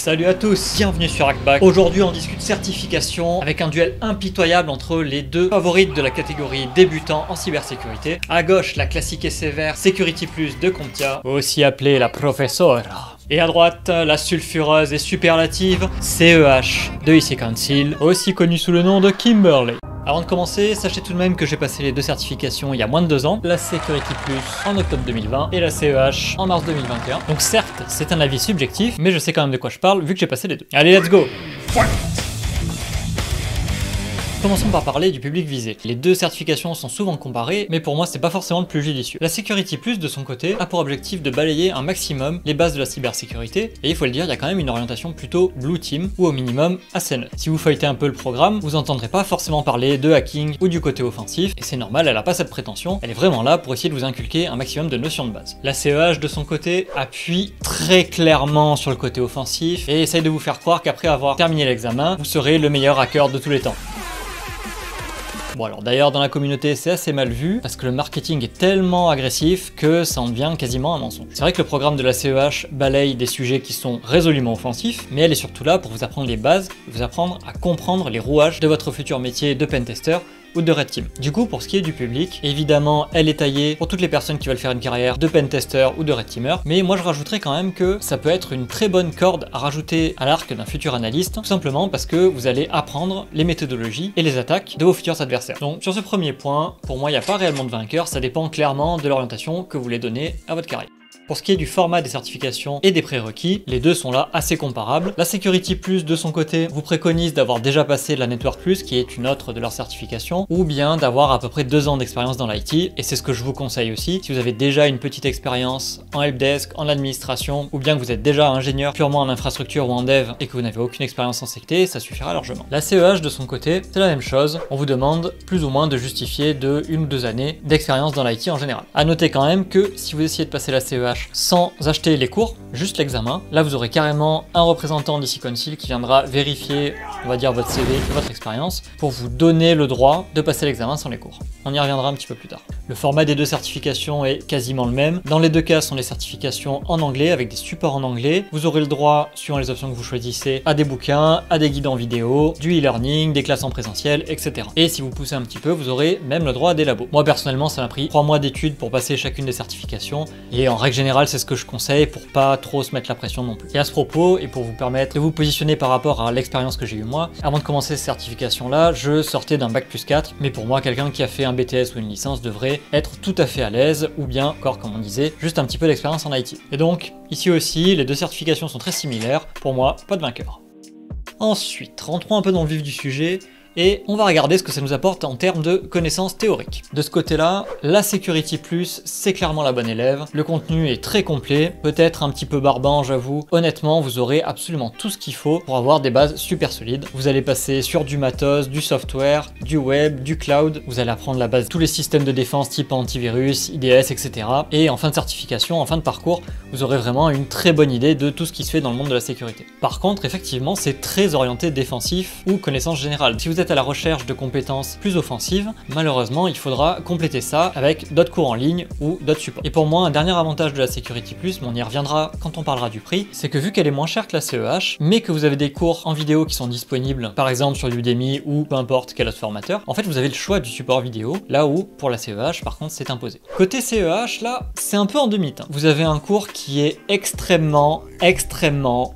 Salut à tous, bienvenue sur Hackback. Aujourd'hui on discute certification avec un duel impitoyable entre les deux favorites de la catégorie débutant en cybersécurité. À gauche, la classique et sévère Security Plus de CompTIA, aussi appelée la Professora. Et à droite, la sulfureuse et superlative CEH de IC Council, aussi connue sous le nom de Kimberley. Avant de commencer, sachez tout de même que j'ai passé les deux certifications il y a moins de 2 ans, la Security Plus en octobre 2020 et la CEH en mars 2021. Donc certes, c'est un avis subjectif, mais je sais quand même de quoi je parle vu que j'ai passé les deux. Allez, let's go! Commençons par parler du public visé. Les deux certifications sont souvent comparées, mais pour moi c'est pas forcément le plus judicieux. La Security Plus de son côté a pour objectif de balayer un maximum les bases de la cybersécurité, et il faut le dire, il y a quand même une orientation plutôt blue team, ou au minimum assez neutre. Si vous feuilletez un peu le programme, vous entendrez pas forcément parler de hacking ou du côté offensif, et c'est normal, elle a pas cette prétention, elle est vraiment là pour essayer de vous inculquer un maximum de notions de base. La CEH de son côté appuie très clairement sur le côté offensif, et essaye de vous faire croire qu'après avoir terminé l'examen, vous serez le meilleur hacker de tous les temps. Bon alors d'ailleurs dans la communauté c'est assez mal vu parce que le marketing est tellement agressif que ça en devient quasiment un mensonge. C'est vrai que le programme de la CEH balaye des sujets qui sont résolument offensifs, mais elle est surtout là pour vous apprendre les bases, vous apprendre à comprendre les rouages de votre futur métier de pentester ou de Red Team. Du coup, pour ce qui est du public, évidemment, elle est taillée pour toutes les personnes qui veulent faire une carrière de pentester ou de Red Teamer, mais moi je rajouterais quand même que ça peut être une très bonne corde à rajouter à l'arc d'un futur analyste, tout simplement parce que vous allez apprendre les méthodologies et les attaques de vos futurs adversaires. Donc sur ce premier point, pour moi il n'y a pas réellement de vainqueur, ça dépend clairement de l'orientation que vous voulez donner à votre carrière. Pour ce qui est du format des certifications et des prérequis, les deux sont là assez comparables. La Security Plus de son côté vous préconise d'avoir déjà passé la Network Plus, qui est une autre de leurs certifications, ou bien d'avoir à peu près 2 ans d'expérience dans l'IT, et c'est ce que je vous conseille aussi. Si vous avez déjà une petite expérience en helpdesk, en administration, ou bien que vous êtes déjà ingénieur purement en infrastructure ou en dev et que vous n'avez aucune expérience en secté, ça suffira largement. La CEH de son côté, c'est la même chose, on vous demande plus ou moins de justifier de 1 ou 2 années d'expérience dans l'IT en général. A noter quand même que si vous essayez de passer la CEH sans acheter les cours, juste l'examen, là vous aurez carrément un représentant d'IC Council qui viendra vérifier, on va dire, votre CV et votre expérience pour vous donner le droit de passer l'examen sans les cours. On y reviendra un petit peu plus tard. Le format des deux certifications est quasiment le même. Dans les deux cas, ce sont des certifications en anglais avec des supports en anglais. Vous aurez le droit, suivant les options que vous choisissez, à des bouquins, à des guides en vidéo, du e-learning, des classes en présentiel, etc. Et si vous poussez un petit peu, vous aurez même le droit à des labos. Moi personnellement, ça m'a pris 3 mois d'études pour passer chacune des certifications, et en règle générale, c'est ce que je conseille pour pas trop se mettre la pression non plus. Et à ce propos, et pour vous permettre de vous positionner par rapport à l'expérience que j'ai eu moi, avant de commencer ces certifications-là, je sortais d'un bac plus 4, mais pour moi, quelqu'un qui a fait un BTS ou une licence devrait être tout à fait à l'aise, ou bien, encore comme on disait, juste un petit peu d'expérience en IT. Et donc, ici aussi, les deux certifications sont très similaires, pour moi, pas de vainqueur. Ensuite, rentrons un peu dans le vif du sujet, et on va regarder ce que ça nous apporte en termes de connaissances théoriques. De ce côté-là, la Security Plus, c'est clairement la bonne élève. Le contenu est très complet, peut-être un petit peu barbant, j'avoue. Honnêtement, vous aurez absolument tout ce qu'il faut pour avoir des bases super solides. Vous allez passer sur du matos, du software, du web, du cloud. Vous allez apprendre la base de tous les systèmes de défense type antivirus, IDS, etc. Et en fin de certification, en fin de parcours, vous aurez vraiment une très bonne idée de tout ce qui se fait dans le monde de la sécurité. Par contre, effectivement, c'est très orienté défensif ou connaissance générale. Si vous êtes à la recherche de compétences plus offensives, malheureusement il faudra compléter ça avec d'autres cours en ligne ou d'autres supports. Et pour moi, un dernier avantage de la Security Plus, mais on y reviendra quand on parlera du prix, c'est que vu qu'elle est moins chère que la CEH, mais que vous avez des cours en vidéo qui sont disponibles, par exemple sur Udemy ou peu importe quel autre formateur, en fait vous avez le choix du support vidéo, là où pour la CEH par contre c'est imposé. Côté CEH, là, c'est un peu en demi-teinte. Vous avez un cours qui est extrêmement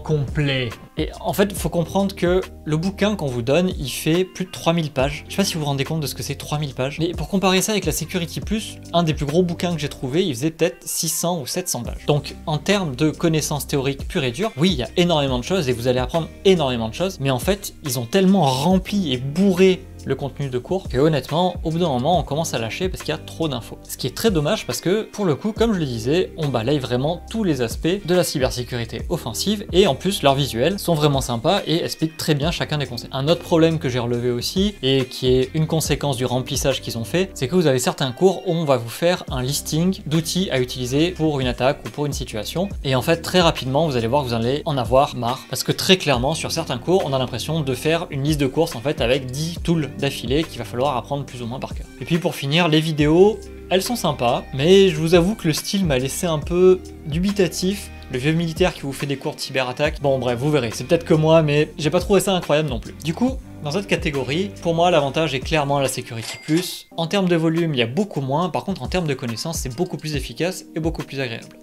complet. Et en fait, il faut comprendre que le bouquin qu'on vous donne, il fait plus de 3000 pages. Je sais pas si vous vous rendez compte de ce que c'est 3000 pages. Mais pour comparer ça avec la Security Plus, un des plus gros bouquins que j'ai trouvé, il faisait peut-être 600 ou 700 pages. Donc, en termes de connaissances théoriques pures et dures, oui, il y a énormément de choses et vous allez apprendre énormément de choses. Mais en fait, ils ont tellement rempli et bourré le contenu de cours que honnêtement, au bout d'un moment, on commence à lâcher parce qu'il y a trop d'infos. Ce qui est très dommage parce que, pour le coup, comme je le disais, on balaye vraiment tous les aspects de la cybersécurité offensive et en plus, leurs visuels sont vraiment sympas et expliquent très bien chacun des concepts. Un autre problème que j'ai relevé aussi et qui est une conséquence du remplissage qu'ils ont fait, c'est que vous avez certains cours où on va vous faire un listing d'outils à utiliser pour une attaque ou pour une situation et en fait, très rapidement, vous allez voir que vous allez en avoir marre parce que très clairement, sur certains cours, on a l'impression de faire une liste de courses en fait avec 10 tools d'affilée qu'il va falloir apprendre plus ou moins par cœur. Et puis pour finir, les vidéos, elles sont sympas, mais je vous avoue que le style m'a laissé un peu dubitatif le vieux militaire qui vous fait des cours de cyberattaque. Bon bref, vous verrez, c'est peut-être que moi, mais j'ai pas trouvé ça incroyable non plus. Du coup, dans cette catégorie, pour moi l'avantage est clairement la Security Plus. En termes de volume, il y a beaucoup moins, par contre en termes de connaissances, c'est beaucoup plus efficace et beaucoup plus agréable.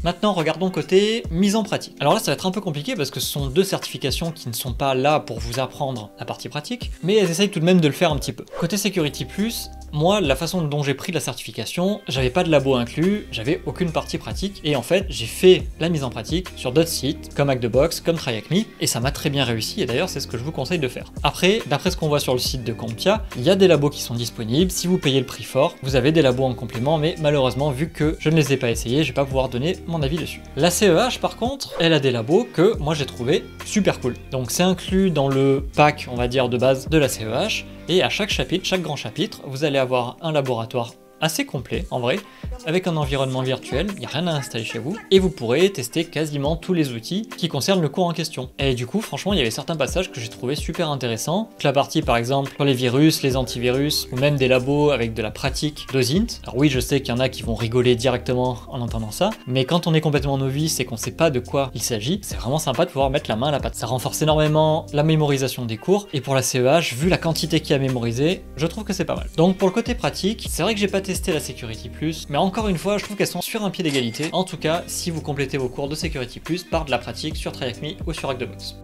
Maintenant, regardons côté mise en pratique. Alors là, ça va être un peu compliqué parce que ce sont deux certifications qui ne sont pas là pour vous apprendre la partie pratique, mais elles essayent tout de même de le faire un petit peu. Côté Security Plus, moi, la façon dont j'ai pris la certification, j'avais pas de labo inclus, j'avais aucune partie pratique, et en fait, j'ai fait la mise en pratique sur d'autres sites, comme Hack-the-Box, comme TryHackMe, et ça m'a très bien réussi, et d'ailleurs, c'est ce que je vous conseille de faire. Après, d'après ce qu'on voit sur le site de Comptia, il y a des labos qui sont disponibles, si vous payez le prix fort, vous avez des labos en complément, mais malheureusement, vu que je ne les ai pas essayés, je vais pas pouvoir donner mon avis dessus. La CEH, par contre, elle a des labos que moi j'ai trouvé super cool. Donc c'est inclus dans le pack, on va dire, de base de la CEH, et à chaque chapitre, chaque grand chapitre, vous allez avoir un laboratoire assez complet en vrai, avec un environnement virtuel, il n'y a rien à installer chez vous, et vous pourrez tester quasiment tous les outils qui concernent le cours en question. Et du coup, franchement, il y avait certains passages que j'ai trouvé super intéressants. La partie par exemple sur les virus, les antivirus, ou même des labos avec de la pratique de Zint. Alors oui, je sais qu'il y en a qui vont rigoler directement en entendant ça, mais quand on est complètement novice et qu'on sait pas de quoi il s'agit, c'est vraiment sympa de pouvoir mettre la main à la pâte. Ça renforce énormément la mémorisation des cours, et pour la CEH, vu la quantité qu'il y a à mémoriser, je trouve que c'est pas mal. Donc pour le côté pratique, c'est vrai que j'ai pas testé la Security Plus, mais encore une fois, je trouve qu'elles sont sur un pied d'égalité. En tout cas, si vous complétez vos cours de Security Plus par de la pratique sur TryHackMe ou sur Hack-the-Box.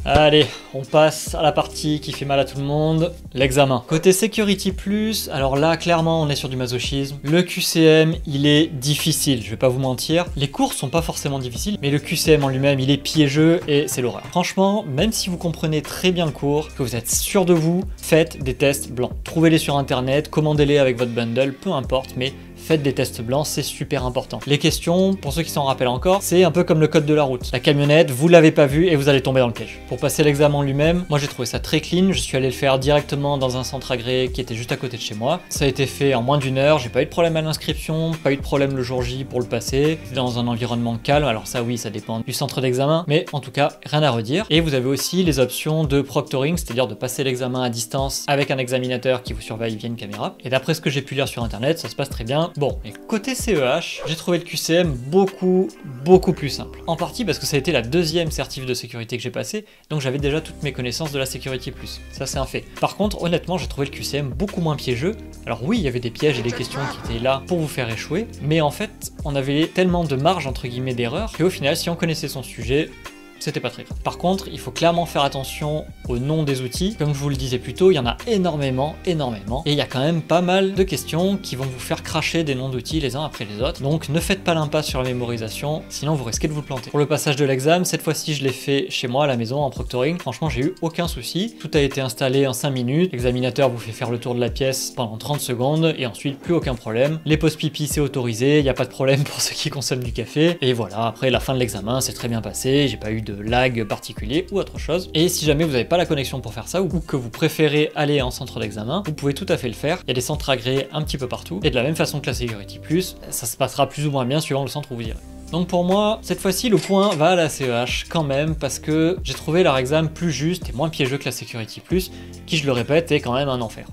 Allez, on passe à la partie qui fait mal à tout le monde, l'examen. Côté Security Plus, alors là, clairement, on est sur du masochisme. Le QCM, il est difficile, je vais pas vous mentir. Les cours sont pas forcément difficiles, mais le QCM en lui-même, il est piégeux et c'est l'horreur. Franchement, même si vous comprenez très bien le cours, que vous êtes sûr de vous, faites des tests blancs. Trouvez-les sur internet, commandez-les avec votre bundle, peu importe, mais faites des tests blancs, c'est super important. Les questions, pour ceux qui s'en rappellent encore, c'est un peu comme le code de la route. La camionnette, vous l'avez pas vu et vous allez tomber dans le piège. Pour passer l'examen lui-même, moi j'ai trouvé ça très clean, je suis allé le faire directement dans un centre agréé qui était juste à côté de chez moi. Ça a été fait en moins d'une heure, j'ai pas eu de problème à l'inscription, pas eu de problème le jour J pour le passer, dans un environnement calme, alors ça oui, ça dépend du centre d'examen, mais en tout cas, rien à redire. Et vous avez aussi les options de proctoring, c'est-à-dire de passer l'examen à distance avec un examinateur qui vous surveille via une caméra. Et d'après ce que j'ai pu lire sur internet, ça se passe très bien. Bon, et côté CEH, j'ai trouvé le QCM beaucoup plus simple. En partie parce que ça a été la deuxième certif de sécurité que j'ai passé, donc j'avais déjà toutes mes connaissances de la Security Plus. Ça c'est un fait. Par contre, honnêtement, j'ai trouvé le QCM beaucoup moins piégeux. Alors oui, il y avait des pièges et des questions qui étaient là pour vous faire échouer, mais en fait, on avait tellement de marge entre guillemets d'erreur qu'au final, si on connaissait son sujet, c'était pas très grave. Par contre, il faut clairement faire attention au nom des outils. Comme je vous le disais plus tôt, il y en a énormément, et il y a quand même pas mal de questions qui vont vous faire cracher des noms d'outils les uns après les autres. Donc ne faites pas l'impasse sur la mémorisation, sinon vous risquez de vous planter. Pour le passage de l'examen, cette fois-ci je l'ai fait chez moi à la maison en proctoring. Franchement, j'ai eu aucun souci. Tout a été installé en 5 minutes. L'examinateur vous fait faire le tour de la pièce pendant 30 secondes et ensuite plus aucun problème. Les pauses pipi c'est autorisé, il n'y a pas de problème pour ceux qui consomment du café. Et voilà, après la fin de l'examen, c'est très bien passé, j'ai pas eu de lag particulier ou autre chose. Et si jamais vous n'avez pas la connexion pour faire ça ou que vous préférez aller en centre d'examen, vous pouvez tout à fait le faire. Il y a des centres agréés un petit peu partout. Et de la même façon que la Security Plus, ça se passera plus ou moins bien suivant le centre où vous irez. Donc pour moi, cette fois-ci, le point va à la CEH quand même, parce que j'ai trouvé leur examen plus juste et moins piégeux que la Security Plus, qui, je le répète, est quand même un enfer.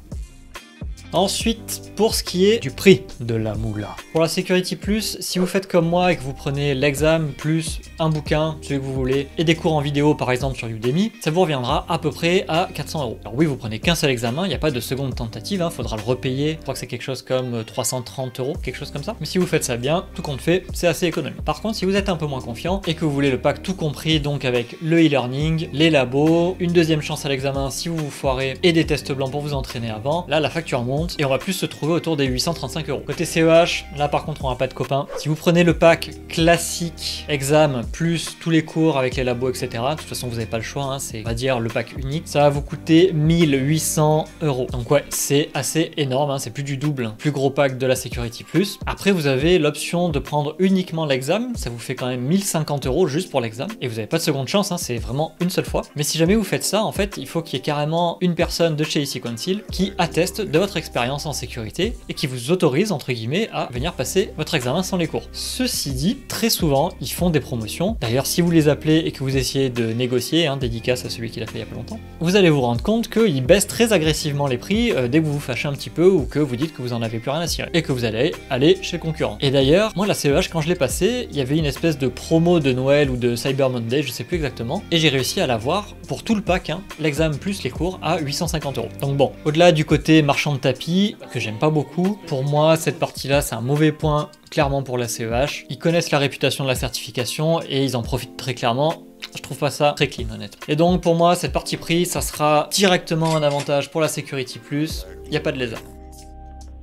Ensuite, pour ce qui est du prix de la moula. Pour la Security Plus, si vous faites comme moi et que vous prenez l'examen plus un bouquin, celui que vous voulez, et des cours en vidéo par exemple sur Udemy, ça vous reviendra à peu près à 400 €. Alors oui, vous prenez qu'un seul examen, il n'y a pas de seconde tentative, faudra le repayer, je crois que c'est quelque chose comme 330 €, quelque chose comme ça. Mais si vous faites ça bien, tout compte fait, c'est assez économique. Par contre, si vous êtes un peu moins confiant et que vous voulez le pack tout compris, donc avec le e-learning, les labos, une deuxième chance à l'examen si vous vous foirez, et des tests blancs pour vous entraîner avant, là la facture monte et on va plus se trouver autour des 835 €. Côté CEH, là par contre on n'a pas de copains. Si vous prenez le pack classique examen plus tous les cours avec les labos etc, de toute façon vous n'avez pas le choix, c'est on va dire le pack unique, ça va vous coûter 1800 €. Donc ouais, c'est assez énorme, c'est plus du double, plus gros pack de la Security Plus. Après vous avez l'option de prendre uniquement l'examen, ça vous fait quand même 1050 € juste pour l'examen, et vous n'avez pas de seconde chance, c'est vraiment une seule fois. Mais si jamais vous faites ça, en fait, il faut qu'il y ait carrément une personne de chez IC Council qui atteste de votre expérience. d'expérience en sécurité et qui vous autorise entre guillemets à venir passer votre examen sans les cours. Ceci dit, très souvent ils font des promotions. D'ailleurs, si vous les appelez et que vous essayez de négocier, dédicace à celui qui l'a fait il y a pas longtemps, vous allez vous rendre compte qu'ils baissent très agressivement les prix dès que vous vous fâchez un petit peu ou que vous dites que vous en avez plus rien à cirer et que vous allez aller chez le concurrent. Et d'ailleurs, moi la CEH quand je l'ai passé, il y avait une espèce de promo de Noël ou de Cyber Monday, je sais plus exactement, et j'ai réussi à l'avoir pour tout le pack, l'examen plus les cours à 850 €. Donc bon, au-delà du côté marchand de tapis que j'aime pas beaucoup, pour moi cette partie-là c'est un mauvais point clairement pour la CEH. Ils connaissent la réputation de la certification et ils en profitent très clairement. Je trouve pas ça très clean honnêtement. Et donc pour moi cette partie prix ça sera directement un avantage pour la Security Plus, il n'y a pas de lézard.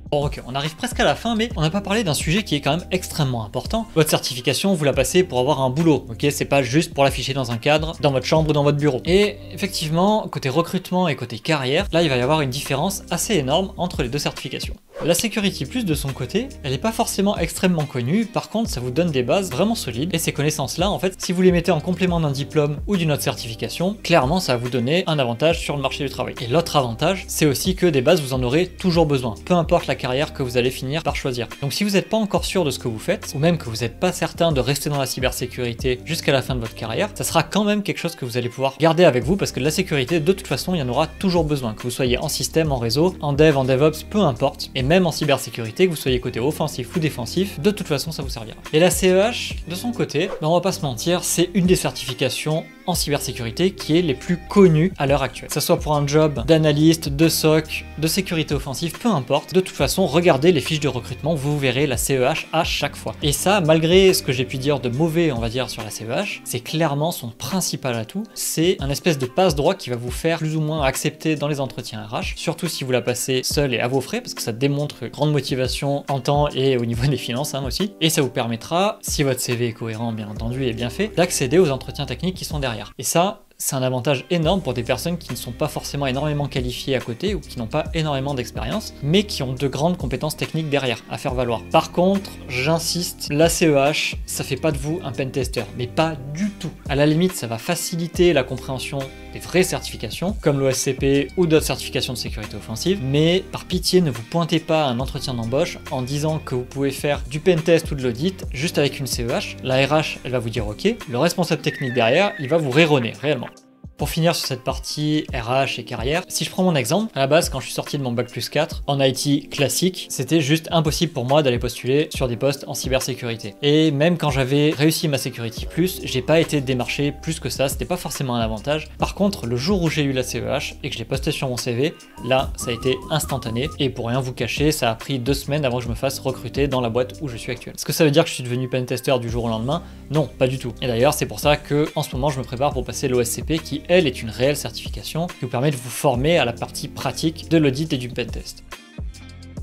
Bon ok, on arrive presque à la fin, mais on n'a pas parlé d'un sujet qui est quand même extrêmement important. Votre certification, vous la passez pour avoir un boulot, ok? C'est pas juste pour l'afficher dans un cadre, dans votre chambre ou dans votre bureau. Et effectivement, côté recrutement et côté carrière, là il va y avoir une différence assez énorme entre les deux certifications. La Security Plus de son côté, elle n'est pas forcément extrêmement connue, par contre ça vous donne des bases vraiment solides, et ces connaissances-là, en fait, si vous les mettez en complément d'un diplôme ou d'une autre certification, clairement ça va vous donner un avantage sur le marché du travail. Et l'autre avantage, c'est aussi que des bases vous en aurez toujours besoin, peu importe la carrière que vous allez finir par choisir. Donc si vous n'êtes pas encore sûr de ce que vous faites, ou même que vous n'êtes pas certain de rester dans la cybersécurité jusqu'à la fin de votre carrière, ça sera quand même quelque chose que vous allez pouvoir garder avec vous, parce que de la sécurité, de toute façon, il y en aura toujours besoin, que vous soyez en système, en réseau, en dev, en DevOps, peu importe, et même en cybersécurité, que vous soyez côté offensif ou défensif, de toute façon ça vous servira. Et la CEH, de son côté, on va pas se mentir, c'est une des certifications en cybersécurité qui est les plus connues à l'heure actuelle. Que ce soit pour un job d'analyste, de SOC, de sécurité offensive, peu importe, de toute façon, regardez les fiches de recrutement, vous verrez la CEH à chaque fois. Et ça, malgré ce que j'ai pu dire de mauvais, on va dire, sur la CEH, c'est clairement son principal atout, c'est un espèce de passe-droit qui va vous faire plus ou moins accepter dans les entretiens RH, surtout si vous la passez seul et à vos frais, parce que ça démontre grande motivation en temps et au niveau des finances aussi, et ça vous permettra, si votre CV est cohérent bien entendu et bien fait, d'accéder aux entretiens techniques qui sont derrière. Et ça, c'est un avantage énorme pour des personnes qui ne sont pas forcément énormément qualifiées à côté ou qui n'ont pas énormément d'expérience, mais qui ont de grandes compétences techniques derrière à faire valoir. Par contre, j'insiste, la CEH, ça fait pas de vous un pentester, mais pas du tout. À la limite, ça va faciliter la compréhension des vraies certifications, comme l'OSCP ou d'autres certifications de sécurité offensive, mais par pitié, ne vous pointez pas à un entretien d'embauche en disant que vous pouvez faire du pentest ou de l'audit juste avec une CEH. La RH, elle va vous dire ok, le responsable technique derrière, il va vous raironner réellement. Pour finir sur cette partie RH et carrière, si je prends mon exemple, à la base quand je suis sorti de mon bac+4 en IT classique, c'était juste impossible pour moi d'aller postuler sur des postes en cybersécurité. Et même quand j'avais réussi ma Security Plus, j'ai pas été démarché plus que ça, c'était pas forcément un avantage. Par contre, le jour où j'ai eu la CEH et que je l'ai posté sur mon CV, là ça a été instantané et pour rien vous cacher, ça a pris 2 semaines avant que je me fasse recruter dans la boîte où je suis actuellement. Est-ce que ça veut dire que je suis devenu pentester du jour au lendemain? Non, pas du tout. Et d'ailleurs, c'est pour ça que en ce moment je me prépare pour passer l'OSCP qui elle est une réelle certification qui vous permet de vous former à la partie pratique de l'audit et du pentest.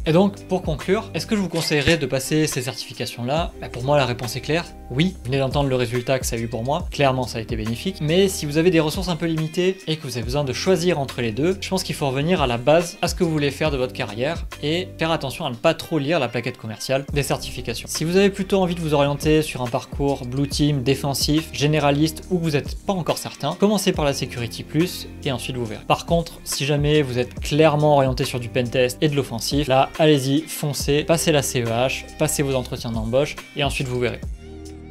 Et donc, pour conclure, est-ce que je vous conseillerais de passer ces certifications-là? Pour moi, la réponse est claire, oui. Vous venez d'entendre le résultat que ça a eu pour moi, clairement ça a été bénéfique, mais si vous avez des ressources un peu limitées et que vous avez besoin de choisir entre les deux, je pense qu'il faut revenir à la base, à ce que vous voulez faire de votre carrière et faire attention à ne pas trop lire la plaquette commerciale des certifications. Si vous avez plutôt envie de vous orienter sur un parcours Blue Team, défensif, généraliste ou que vous n'êtes pas encore certain, commencez par la Security Plus et ensuite vous verrez. Par contre, si jamais vous êtes clairement orienté sur du pentest et de l'offensif, là, allez-y, foncez, passez la CEH, passez vos entretiens d'embauche et ensuite vous verrez.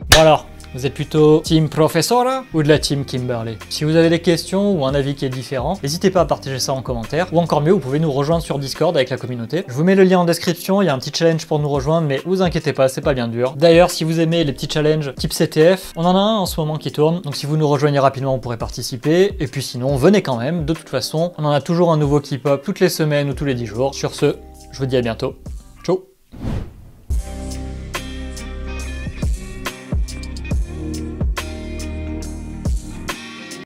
Bon alors, vous êtes plutôt team Professora ou de la team Kimberley? Si vous avez des questions ou un avis qui est différent, n'hésitez pas à partager ça en commentaire, ou encore mieux, vous pouvez nous rejoindre sur Discord avec la communauté. Je vous mets le lien en description, il y a un petit challenge pour nous rejoindre, mais vous inquiétez pas, c'est pas bien dur. D'ailleurs, si vous aimez les petits challenges type CTF, on en a un en ce moment qui tourne, donc si vous nous rejoignez rapidement, vous pourrez participer, et puis sinon, venez quand même, de toute façon, on en a toujours un nouveau qui pop toutes les semaines ou tous les 10 jours. Sur ce, je vous dis à bientôt.